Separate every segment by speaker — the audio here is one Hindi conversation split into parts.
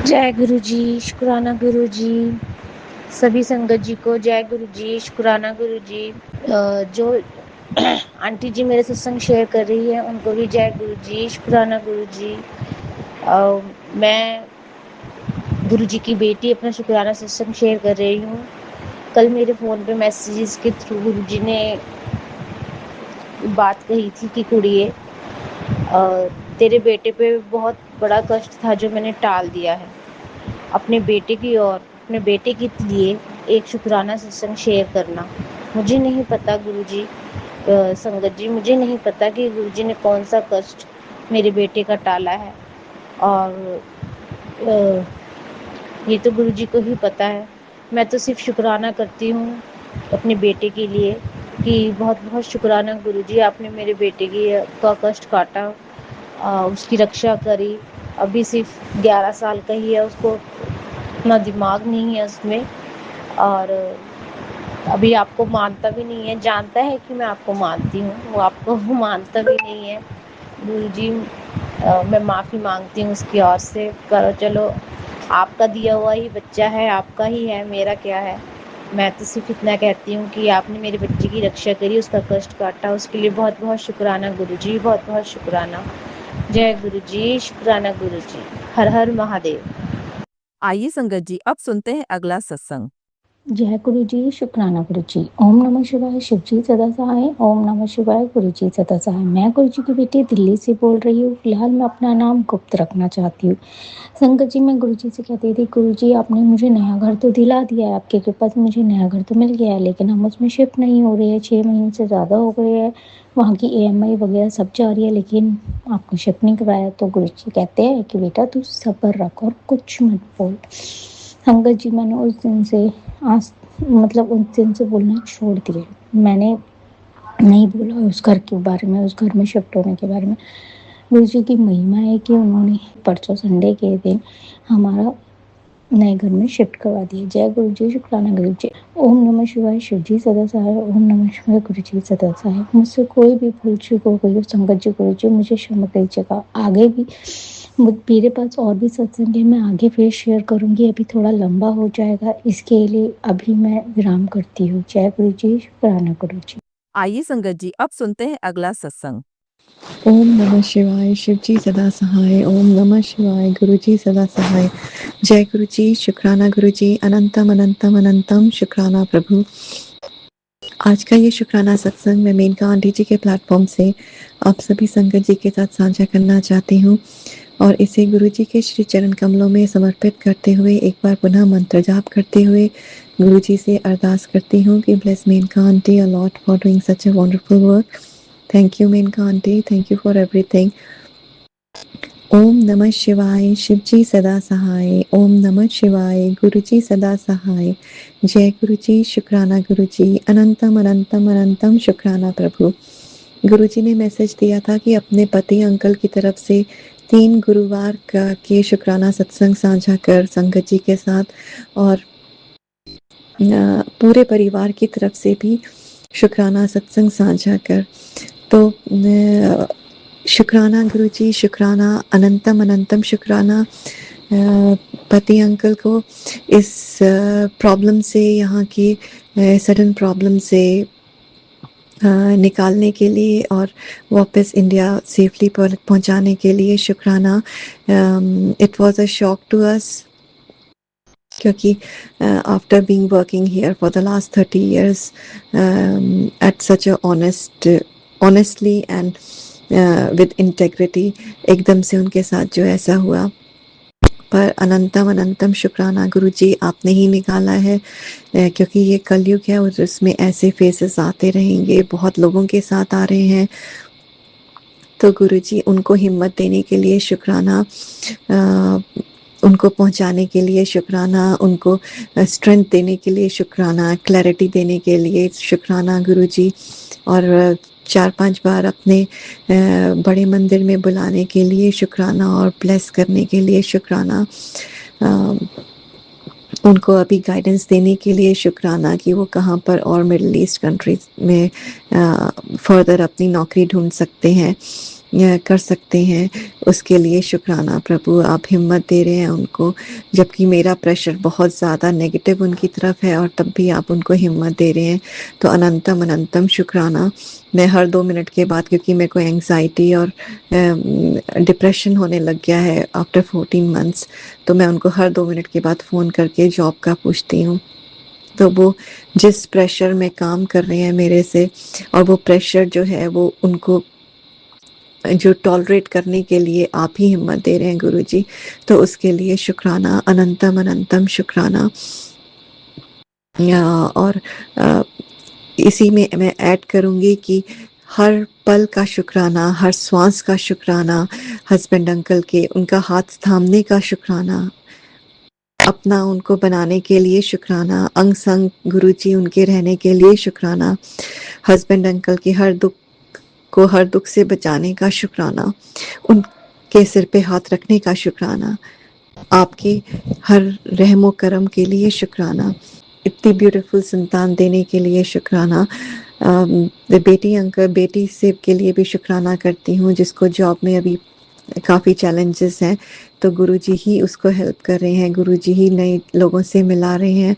Speaker 1: जय गुरु जी, शुक्राना गुरु जी। सभी संगत जी को जय गुरु जी, शुक्राना गुरु जी। जो आंटी जी मेरे सत्संग शेयर कर रही है उनको भी जय गुरु जी, शुक्राना गुरु जी। मैं गुरु जी की बेटी अपना शुक्राना सत्संग शेयर कर रही हूँ। कल मेरे फ़ोन पे मैसेजेस के थ्रू गुरु जी ने बात कही थी कि कुड़िए तेरे बेटे पे बहुत बड़ा कष्ट था जो मैंने टाल दिया है। अपने बेटे की और अपने बेटे के लिए एक शुक्राना सत्संग शेयर करना। मुझे नहीं पता गुरुजी, संगत जी, मुझे नहीं पता कि गुरुजी ने कौन सा कष्ट मेरे बेटे का टाला है, और ये तो गुरुजी को ही पता है। मैं तो सिर्फ शुक्राना करती हूँ अपने बेटे के लिए कि बहुत बहुत शुक्राना गुरुजी, आपने मेरे बेटे का कष्ट काटा, उसकी रक्षा करी। अभी सिर्फ 11 साल का ही है, उसको इतना दिमाग नहीं है उसमें, और अभी आपको मानता भी नहीं है। जानता है कि मैं आपको मानती हूँ, वो आपको मानता भी नहीं है। गुरुजी, मैं माफ़ी मांगती हूँ उसकी ओर से। करो, चलो, आपका दिया हुआ ही बच्चा है, आपका ही है, मेरा क्या है। मैं तो सिर्फ इतना कहती हूँ कि आपने मेरे बच्चे की रक्षा करी, उसका कष्ट काटा, उसके लिए बहुत बहुत शुक्राना गुरुजी, बहुत बहुत शुक्राना। जय गुरुजी, शुक्राना गुरुजी। हर हर महादेव।
Speaker 2: आइए संगत जी, अब सुनते हैं अगला सत्संग।
Speaker 3: जय गुरु जी, शुक्राना गुरु जी। ओम नमः शिवाय, शिव जी सदा सहाय। ओम नमः शिवाय, गुरु जी सदा सहाय। मैं गुरु जी की बेटी दिल्ली से बोल रही हूँ। फिलहाल मैं अपना नाम गुप्त रखना चाहती हूँ। संगत जी, मैं गुरु जी से कहती थी, गुरु जी आपने मुझे नया घर तो दिला दिया है, आपकी कृपा से मुझे नया घर तो मिल गया है, लेकिन हम उसमें शिफ्ट नहीं हो रहे हैं। 6 महीने से ज़्यादा हो गए हैं। वहाँ की EMI वगैरह सब जा रही है, लेकिन आपने शिफ्ट नहीं करवाया। तो गुरु जी कहते हैं कि बेटा तू सब्र रख और कुछ मत बोल। संगत जी, मैंने उस दिन से बोलना छोड़ दिया। मैंने नहीं बोला उस घर के बारे में, उस घर में शिफ्ट होने के बारे में। गुरु जी की महिमा है कि उन्होंने परसों संडे के दिन हमारा नए घर में शिफ्ट करवा दिया। जय गुरु जी, शुक्राना गुरु जी। ओम नमः शिवाय, शिव जी सदा सहाय। ओम नमः शिवाय, गुरु जी सदा सहाय। मुझसे कोई भी भूल चूक हो गई हो संगत जी, गुरु जी मुझे क्षमा कीजिएगा। आगे भी मेरे पास और भी सत्संग है, मैं आगे फिर शेयर करूंगी। अभी थोड़ा लंबा हो जाएगा, इसके लिए अभी मैं विराम करती हूँ। जय गुरु जी, शुक्राना गुरु जी।
Speaker 2: आइए संगत जी, अब सुनते हैं अगला सत्संग।
Speaker 4: ओम नमः शिवाय, शिव जी सदा सहाय। ओम नमः शिवाय, गुरु जी सदा सहाय। जय गुरु जी, शुक्राना गुरु जी। अनंतम अनंतम अनंतम शुक्राना प्रभु। आज का ये शुक्राना सत्संग मैं मेनका आंटी जी के प्लेटफॉर्म से आप सभी संगत जी के साथ साझा करना चाहती हूँ, और इसे गुरु जी के श्री चरण कमलों में समर्पित करते हुए एक बार पुनः मंत्र जाप करते हुए गुरु जी से अरदास करती हूँ कि bless Maneka aunty a lot for doing such a wonderful work. Thank you Maneka aunty, thank you for everything. ओम नमः शिवाय, शिव जी सदा सहाय। ओम नमः शिवाय, गुरु जी सदा सहाय। जय गुरु जी, शुक्राना गुरु जी। अनंतम अनंतम अनंतम शुक्राना प्रभु। गुरु जी ने मैसेज दिया था कि अपने पति अंकल की तरफ से 3 गुरुवार का के शुक्राना सत्संग साझा कर संगत जी के साथ, और पूरे परिवार की तरफ से भी शुक्राना सत्संग साझा कर। तो शुक्राना गुरु जी, शुक्राना, अनंतम अनंतम शुक्राना पति अंकल को इस प्रॉब्लम से, यहाँ की सडन प्रॉब्लम से निकालने के लिए और वापस इंडिया सेफली पहुंचाने के लिए शुक्राना। It was a shock to us, क्योंकि after being working here for the last 30 years at such a honestly and with integrity, एकदम से उनके साथ जो ऐसा हुआ। पर अनंतम अनंतम शुक्राना गुरु जी, आपने ही निकाला है, क्योंकि ये कलयुग है और इसमें ऐसे फेसेस आते रहेंगे, बहुत लोगों के साथ आ रहे हैं। तो गुरु जी, उनको हिम्मत देने के लिए शुक्राना, उनको पहुंचाने के लिए शुक्राना, उनको स्ट्रेंथ देने के लिए शुक्राना, क्लैरिटी देने के लिए शुक्राना गुरु जी, और 4-5 बार अपने बड़े मंदिर में बुलाने के लिए शुक्राना, और ब्लेस करने के लिए शुक्राना, उनको अभी गाइडेंस देने के लिए शुक्राना कि वो कहाँ पर और मिडिल ईस्ट कंट्रीज में फर्दर अपनी नौकरी ढूंढ सकते हैं। कर सकते हैं, उसके लिए शुक्राना प्रभु। आप हिम्मत दे रहे हैं उनको, जबकि मेरा प्रेशर बहुत ज़्यादा नेगेटिव उनकी तरफ है, और तब भी आप उनको हिम्मत दे रहे हैं, तो अनंतम अनंतम शुक्राना। मैं हर 2 मिनट के बाद, क्योंकि मेरे को एंग्जाइटी और डिप्रेशन होने लग गया है आफ्टर 14 मंथ्स, तो मैं उनको हर 2 मिनट के बाद फ़ोन करके जॉब का पूछती हूँ। तो वो जिस प्रेशर में काम कर रहे हैं मेरे से, और वो प्रेशर जो है वो उनको जो टॉलरेट करने के लिए आप ही हिम्मत दे रहे हैं गुरुजी, तो उसके लिए शुक्राना, अनंतम अनंतम शुक्राना। और इसी में मैं ऐड करूँगी कि हर पल का शुक्राना, हर श्वास का शुक्राना, हस्बैंड अंकल के उनका हाथ थामने का शुक्राना, अपना उनको बनाने के लिए शुक्राना, अंग संग गुरुजी उनके रहने के लिए शुक्राना, हस्बैंड अंकल के हर दुख से बचाने का शुक्राना, उनके सिर पे हाथ रखने का शुक्राना, आपके हर रहमो करम के लिए शुक्राना, इतनी ब्यूटीफुल संतान देने के लिए शुक्राना। बेटी से के लिए भी शुक्राना करती हूँ, जिसको जॉब में अभी काफ़ी चैलेंजेस हैं, तो गुरुजी ही उसको हेल्प कर रहे हैं, गुरुजी ही नए लोगों से मिला रहे हैं,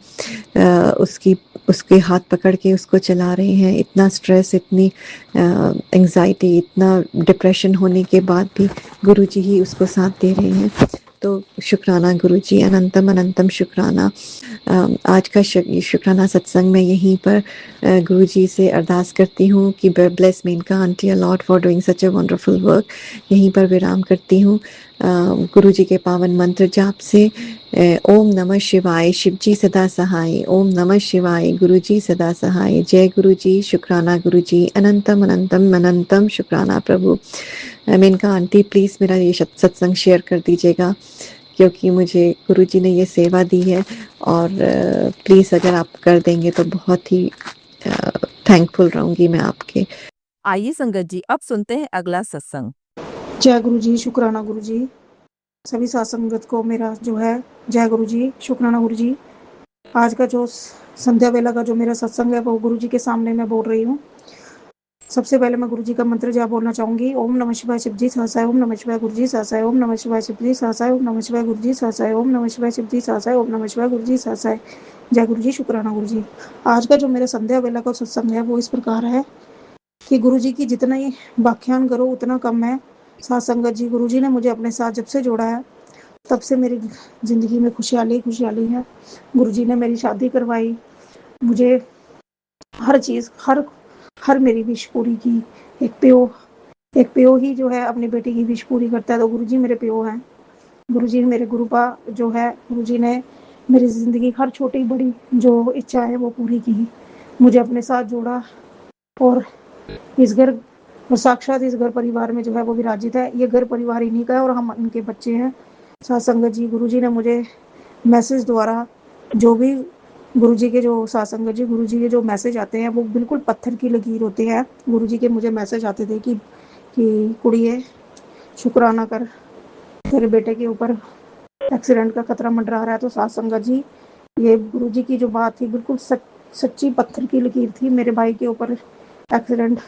Speaker 4: उसके हाथ पकड़ के उसको चला रहे हैं। इतना स्ट्रेस, इतनी एंग्जाइटी, इतना डिप्रेशन होने के बाद भी गुरुजी ही उसको साथ दे रहे हैं, तो शुक्राना गुरुजी, अनंतम अनंतम शुक्राना। आज का शुक्राना सत्संग में यहीं पर गुरुजी से अरदास करती हूँ कि bless Maneka aunty a lot for doing such a wonderful work. यहीं पर विराम करती हूँ गुरुजी के पावन मंत्र जाप से। ओम नमः शिवाय, शिवजी सदा सहाय। ओम नमः शिवाय, गुरुजी सदा सहाय। जय गुरुजी, शुक्राना गुरुजी, अनंतम अनंतम अनंतम शुक्राना प्रभु। मेनका आंटी प्लीज़ मेरा ये सत्संग शेयर कर दीजिएगा, क्योंकि मुझे गुरुजी ने ये सेवा दी है, और प्लीज़ अगर आप कर देंगे तो बहुत ही थैंकफुल रहूँगी मैं आपके।
Speaker 2: आइए संगत जी, अब सुनते हैं अगला सत्संग।
Speaker 5: जय गुरु जी, शुक्राना गुरु जी। सभी साथ संगत को मेरा जो है जय गुरु जी, शुक्राना गुरु जी। आज का जो संध्या वेला का जो मेरा सत्संग है वो गुरु जी के सामने मैं बोल रही हूँ। सबसे पहले मैं गुरु जी का मंत्र जाप बोलना चाहूंगी। ओम नमः शिवाय शिवजी सहसाय, ओम नमः शिवाय गुरु जी सहसाय, ओम नमः शिवाय शिवजी सहसाय, ओम नमः शिवाय गुरु जी सहसाय, ओम नमः शिवाय शिवजी सहसाय, ओम नमः शिवाय गुरु जी सहसाय। जय गुरु जी, शुक्राना गुरु जी। आज का जो मेरा संध्या वेला का सत्संग है वो इस प्रकार है कि गुरु जी की जितना ही व्याख्यान करो उतना कम है। साथ संगत जी, गुरु जी ने मुझे अपने साथ जब से जोड़ा है तब से मेरी ज़िंदगी में खुशहाली खुशहाली है। गुरु जी ने मेरी शादी करवाई, मुझे हर चीज़, हर मेरी विश पूरी की। एक प्यो ही जो है अपनी बेटी की विश पूरी करता है, तो गुरु जी मेरे प्यो हैं। गुरु जी मेरे गुरुपा जो है, गुरु जी ने मेरी ज़िंदगी हर छोटी बड़ी जो इच्छा है वो पूरी की, मुझे अपने साथ जोड़ा, और इस घर और साक्षात इस घर परिवार में जो है वो विराजित है। ये घर परिवार इन्हीं का है और हम इनके बच्चे हैं। साथ संगत जी, गुरु जी ने मुझे मैसेज द्वारा जो भी गुरु जी के जो साथ संगत जी, गुरु जी के जो मैसेज आते हैं वो बिल्कुल पत्थर की लकीर होते हैं। गुरु जी के मुझे मैसेज आते थे कि कुड़िए शुक्राना कर, तेरे बेटे के ऊपर एक्सीडेंट का खतरा मंडरा रहा है। तो साथ संगत जी, ये गुरु जी की जो बात थी बिल्कुल सच्ची पत्थर की लकीर थी। मेरे भाई के ऊपर एक्सीडेंट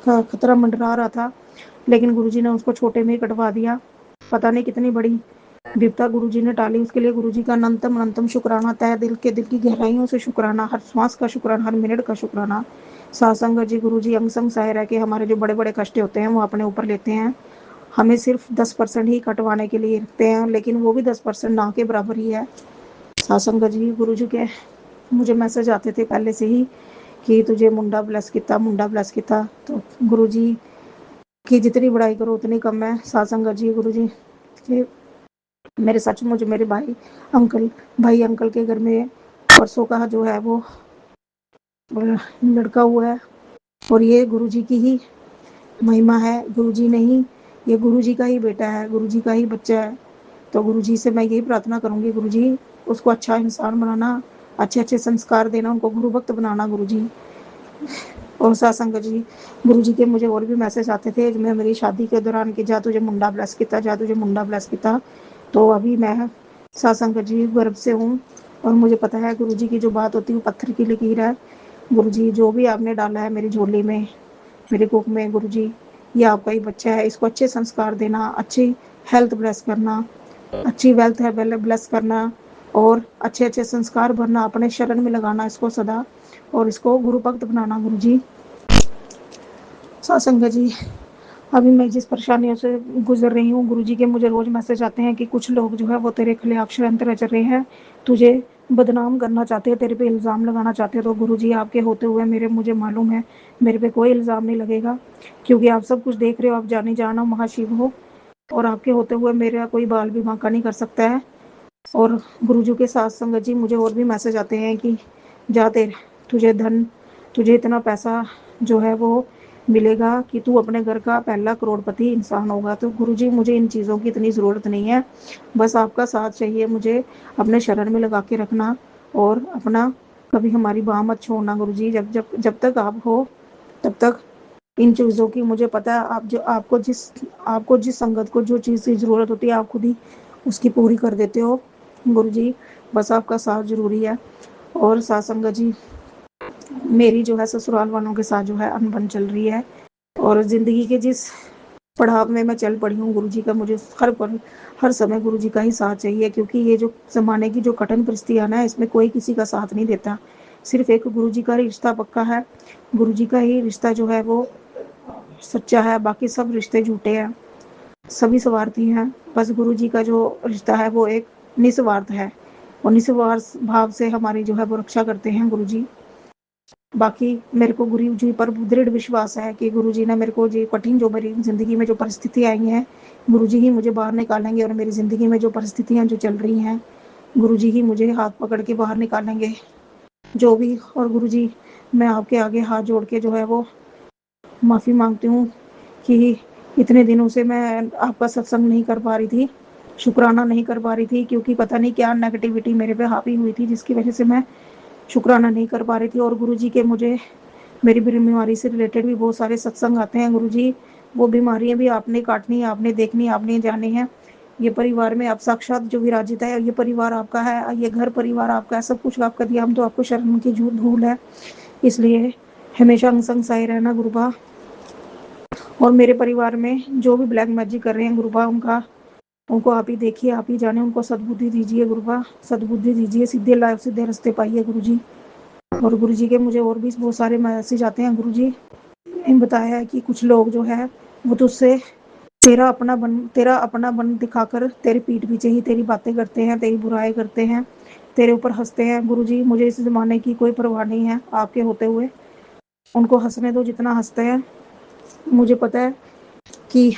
Speaker 5: का खतरा मंडरा रहा था, लेकिन गुरुजी ने उसको छोटे में ही कटवा दिया। पता नहीं कितनी बड़ी विपदा गुरुजी ने टाली, उसके लिए गुरुजी का अनंतम अनंतम शुक्राना। तहे दिल की गहराइयों से शुक्राना, हर श्वास का शुक्राना, हर मिनट का शुक्राना। सासंग जी, गुरुजी अंग संग सहाय रह के हमारे जो बड़े बड़े कष्ट होते हैं वो अपने ऊपर लेते हैं। हमें सिर्फ 10% ही कटवाने के लिए रखते हैं, लेकिन वो भी 10% ना के बराबर ही है। सासंग जी, गुरु जी के मुझे मैसेज आते थे पहले से ही कि तुझे मुंडा ब्लेस किता। तो गुरु जी की जितनी बड़ाई करो उतनी कम है। सासंग जी, गुरु जी के मेरे सचमुच मेरे भाई अंकल के घर में परसों का जो है वो लड़का हुआ है, और ये गुरु जी की ही महिमा है। गुरु जी नहीं, ये गुरु जी का ही बेटा है, गुरु जी का ही बच्चा है। तो गुरु जी से मैं यही प्रार्थना करूंगी, गुरु जी उसको अच्छा इंसान बनाना, अच्छे अच्छे संस्कार देना, उनको गुरु भक्त बनाना गुरु जी। और सत्संग जी, गुरु जी के मुझे और भी मैसेज आते थे मैं मेरी शादी के दौरान कि जा तुझे मुंडा ब्लेस किता। तो अभी मैं सत्संग जी गर्भ से हूँ, और मुझे पता है गुरु जी की जो बात होती है वो पत्थर की लकीर है। गुरु जी, जो भी आपने डाला है मेरी झोली में मेरे कोख में गुरुजी ये आपका ही बच्चा है, इसको अच्छे संस्कार देना, अच्छी हेल्थ ब्लेस करना, अच्छी वेल्थ है ब्लेस करना और अच्छे अच्छे संस्कार भरना, अपने शरण में लगाना इसको सदा और इसको गुरु भक्त बनाना गुरुजी। सत्संग जी, अभी मैं जिस परेशानियों से गुजर रही हूँ गुरुजी के मुझे रोज मैसेज आते हैं कि कुछ लोग जो है वो तेरे खिलाफ षड्यंत्र रच रहे हैं, तुझे बदनाम करना चाहते हैं, तेरे पे इल्ज़ाम लगाना चाहते हैं। तो गुरुजी आपके होते हुए मुझे मालूम है मेरे पे कोई इल्ज़ाम नहीं लगेगा, क्योंकि आप सब कुछ देख रहे हो, आप जानी जानो महाशिव हो और आपके होते हुए मेरा कोई बाल भी बांका नहीं कर सकता है। और गुरुजी के साथ संगत जी मुझे और भी मैसेज आते हैं कि जा तेरे तुझे धन, तुझे इतना पैसा जो है वो मिलेगा कि तू अपने घर का पहला करोड़पति इंसान होगा। तो गुरुजी मुझे इन चीज़ों की इतनी ज़रूरत नहीं है, बस आपका साथ चाहिए मुझे अपने शरण में लगा के रखना और अपना कभी हमारी बाह मत छोड़ना गुरुजी। जब जब जब तक आप हो तब तक इन चीज़ों की मुझे पता है, आप जो आपको जिस संगत को जो चीज़ की ज़रूरत होती है आप खुद ही उसकी पूरी कर देते हो गुरुजी। बस आपका साथ ज़रूरी है। और साथ संगत जी मेरी जो है ससुराल वालों के साथ जो है अनबन चल रही है और ज़िंदगी के जिस पड़ाव में मैं चल पड़ी हूँ गुरुजी का मुझे हर समय गुरुजी का ही साथ चाहिए, क्योंकि ये जो ज़माने की जो कठिन परिस्थितियाँ ना इसमें कोई किसी का साथ नहीं देता, सिर्फ एक गुरुजी का रिश्ता पक्का है, गुरुजी का ही रिश्ता जो है वो सच्चा है, बाकी सब रिश्ते झूठे हैं, सभी स्वार्थी हैं। बस गुरुजी का जो रिश्ता है वो एक निस्वार्थ है और निस्वार्थ भाव से हमारी जो है वो रक्षा करते हैं गुरुजी। बाकी मेरे को गुरुजी पर दृढ़ विश्वास है कि गुरुजी ने मेरे को जो कठिन जो मेरी ज़िंदगी में जो परिस्थिति आई हैं गुरुजी ही मुझे बाहर निकालेंगे और मेरी ज़िंदगी में जो परिस्थितियाँ जो चल रही हैं गुरुजी ही मुझे हाथ पकड़ के बाहर निकालेंगे जो भी। और गुरुजी मैं आपके आगे हाथ जोड़ के जो है वो माफ़ी मांगती हूँ कि इतने दिनों से मैं आपका सत्संग नहीं कर पा रही थी, शुक्राना नहीं कर पा रही थी, क्योंकि पता नहीं क्या नेगेटिविटी मेरे पे हावी हुई थी जिसकी वजह से मैं शुक्राना नहीं कर पा रही थी। और गुरुजी के मुझे मेरी बीमारी से रिलेटेड भी बहुत सारे सत्संग आते हैं गुरुजी, वो बीमारियां भी आपने काटनी है, आपने देखनी, आपने जानी है। ये परिवार में आप साक्षात जो विराजित है, ये परिवार आपका है, ये घर परिवार आपका है, सब कुछ आपका दिया, हम तो आपको शरण की धूल है, इसलिए हमेशा अंग संग साए रहना गुरुबा। और मेरे परिवार में जो भी ब्लैक मैजिक कर रहे हैं गुरुबा उनको आप ही देखिए, आप ही जाने, उनको सद्बुद्धि दीजिए गुरुबा, सद्बुद्धि दीजिए, सीधे लाइफ सीधे रास्ते पाइए गुरुजी। और गुरुजी के मुझे और भी बहुत सारे मैसेज आते हैं गुरुजी, ने बताया है कि कुछ लोग जो है वो तुझसे तेरा अपना बन दिखाकर तेरे पीठ पीछे ही तेरी बातें करते हैं, तेरी बुराई करते हैं, तेरे ऊपर हंसते हैं गुरुजी। मुझे इस जमाने की कोई परवाह नहीं है आपके होते हुए, उनको हंसने दो जितना हंसते हैं। मुझे पता है कि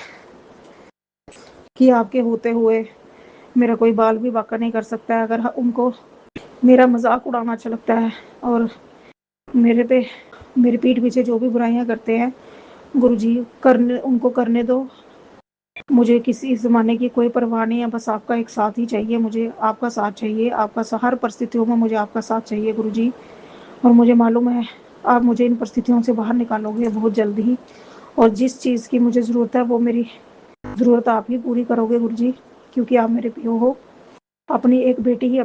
Speaker 5: आपके होते हुए मेरा कोई बाल भी बांका नहीं कर सकता है, अगर उनको मेरा मजाक उड़ाना अच्छा लगता है और मेरे पीठ पीछे जो भी बुराइयां करते हैं गुरुजी उनको करने दो। मुझे किसी इस ज़माने की कोई परवाह नहीं है, बस आपका एक साथ ही चाहिए, मुझे आपका साथ चाहिए, आपका हर परिस्थितियों में मुझे आपका साथ चाहिए गुरुजी। और मुझे मालूम है आप मुझे इन परिस्थितियों से बाहर निकालोगे बहुत जल्द ही, और जिस चीज़ की मुझे ज़रूरत है वो मेरी ज़रूरत आप ही पूरी करोगे गुरुजी, क्योंकि आप मेरे पियो हो। अपनी एक बेटी ही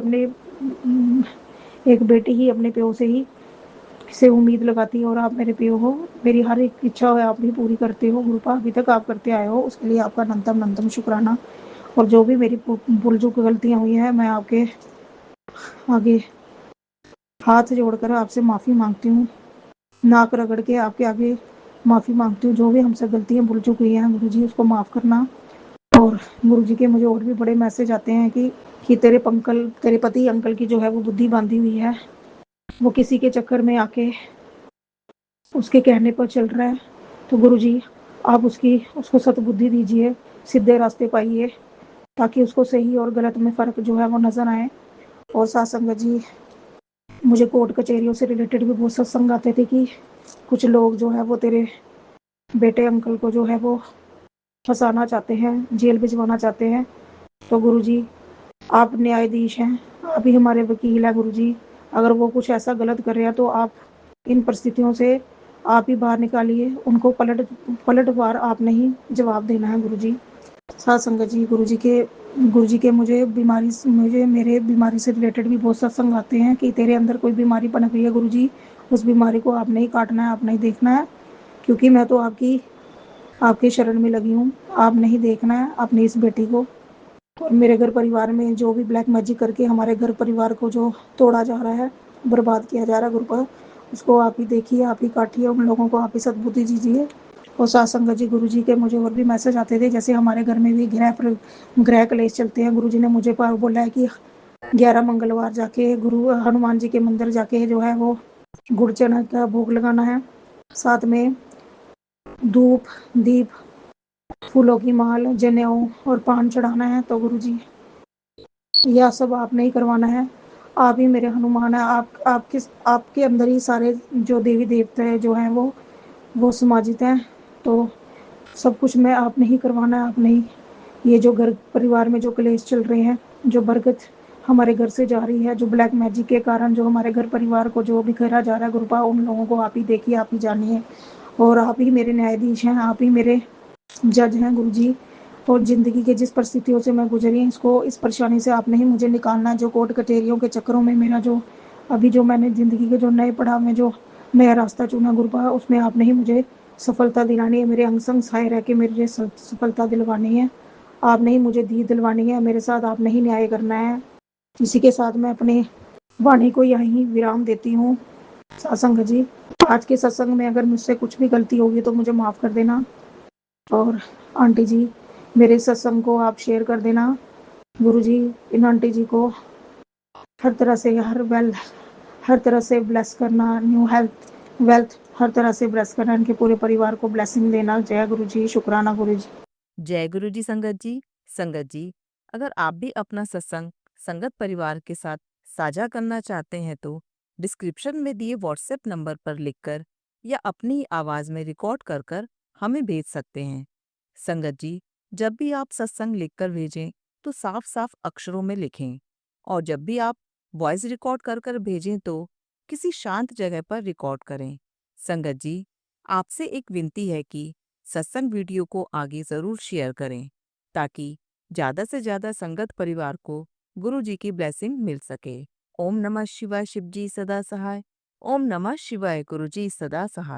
Speaker 5: अपने पियो से उम्मीद लगाती है और आप मेरे पियो हो, मेरी हर एक इच्छा है आप भी पूरी करते हो गुरुपा, अभी तक आप करते आए हो, उसके लिए आपका नंतम शुक्राना। और जो भी मेरी भूल चूक गलतियाँ हुई हैं मैं आपके आगे हाथ जोड़कर आपसे माफ़ी मांगती हूँ, नाक रगड़ के आपके आगे माफ़ी मांगती हूँ, जो भी हमसे गलतियाँ भूल चुक हुई हैं गुरुजी उसको माफ़ करना। और गुरुजी के मुझे और भी बड़े मैसेज आते हैं कि तेरे पति अंकल की जो है वो बुद्धि बांधी हुई है, वो किसी के चक्कर में आके उसके कहने पर चल रहा है, तो गुरुजी आप उसको सतबुद्धि दीजिए, सीधे रास्ते पाइए, ताकि उसको सही और गलत में फ़र्क जो है वो नज़र आए। और साथ संगत जी मुझे कोर्ट कचहरियों से रिलेटेड भी बहुत सत्संग आते थे कि कुछ लोग जो है वो तेरे बेटे अंकल को जो है वो फंसाना चाहते हैं, जेल भिजवाना चाहते हैं। तो गुरुजी आप न्यायाधीश हैं, आप ही हमारे वकील हैं गुरुजी, अगर वो कुछ ऐसा गलत कर रहे हैं तो आप इन परिस्थितियों से आप ही बाहर निकालिए, उनको पलटवार आपने ही जवाब देना है गुरुजी। साथ संगत जी गुरुजी के मुझे मेरे बीमारी से रिलेटेड भी बहुत सत्संग आते हैं कि तेरे अंदर कोई बीमारी पनप रही है गुरुजी, उस बीमारी को आपने ही काटना है, आपने ही देखना है, क्योंकि मैं तो आपके शरण में लगी हूँ। आपने ही देखना है अपनी इस बेटी को, और मेरे घर परिवार में जो भी ब्लैक मैजिक करके हमारे घर परिवार को जो तोड़ा जा रहा है, बर्बाद किया जा रहा है गुरुपा, उसको आप ही देखिए, आप ही काटिए, उन लोगों को आप ही सद्बुद्धि दीजिए। और साथ संगत जी, गुरु जी के मुझे और भी मैसेज आते थे, जैसे हमारे घर में भी गृह क्लेश चलते हैं। गुरु जी ने मुझे बोला है कि 11 मंगलवार जाके गुरु हनुमान जी के मंदिर जाके जो है वो गुड़ चना का भोग लगाना है, साथ में धूप दीप फूलों की माल जनेऊ और पान चढ़ाना है। तो गुरु जी यह सब आपने ही करवाना है, आप ही मेरे हनुमान है। आपके अंदर ही सारे जो देवी देवता जो हैं वो समाजित हैं। तो सब कुछ मैं आपने ही करवाना है, आपने ही। ये जो घर परिवार में जो क्लेश चल रहे हैं, जो बरकत हमारे घर से जा रही है, जो ब्लैक मैजिक के कारण जो हमारे घर परिवार को जो बिखेरा जा रहा है गुरुपा, उन लोगों को आप ही देखिए, आप ही जानिए, और आप ही मेरे न्यायाधीश हैं, आप ही मेरे जज हैं गुरु जी। और ज़िंदगी के जिस परिस्थितियों से मैं गुजरी, इसको इस परेशानी से आपने ही मुझे निकालना है। जो कोर्ट कचहरियों के चक्करों में मेरा जो अभी जो मैंने ज़िंदगी के जो नए पड़ाव में जो नया रास्ता चुना गुरुपा, उसमें आपने ही मुझे सफलता दिलानी है। मेरे अंग संग सहाय रह के मेरे सफलता दिलवानी है, आपने ही मुझे दी दिलवानी है। मेरे साथ आपने ही न्याय करना है। इसी के साथ मैं अपने वाणी को यहीं विराम देती हूँ। सत्संग जी, आज के सत्संग में अगर मुझसे कुछ भी गलती होगी तो मुझे माफ़ कर देना। और आंटी जी, मेरे सत्संग को आप शेयर कर देना। गुरु जी, इन आंटी जी को हर तरह से हर तरह से ब्लेस करना, न्यू हेल्थ वेल्थ हर तरह से ब्लेस करना, इनके पूरे परिवार को ब्लेसिंग देना। जय गुरु जी, शुक्राना गुरु जी।
Speaker 2: जय गुरु जी संगत जी। संगत जी, अगर आप भी अपना सत्संग संगत परिवार के साथ साझा करना चाहते हैं तो डिस्क्रिप्शन में दिए व्हाट्सएप नंबर पर लिखकर या अपनी आवाज़ में रिकॉर्ड कर कर हमें भेज सकते हैं। संगत जी, जब भी आप सत्संग लिखकर भेजें तो साफ साफ अक्षरों में लिखें, और जब भी आप वॉइस रिकॉर्ड कर कर भेजें तो किसी शांत जगह पर रिकॉर्ड करें। संगत जी, आपसे एक विनती है कि सत्संग वीडियो को आगे जरूर शेयर करें ताकि ज्यादा से ज्यादा संगत परिवार को गुरु जी की ब्लेसिंग मिल सके। ओम नमः शिवाय, शिव जी सदा सहाय। ओम नमः शिवाय, गुरु जी सदा सहाय।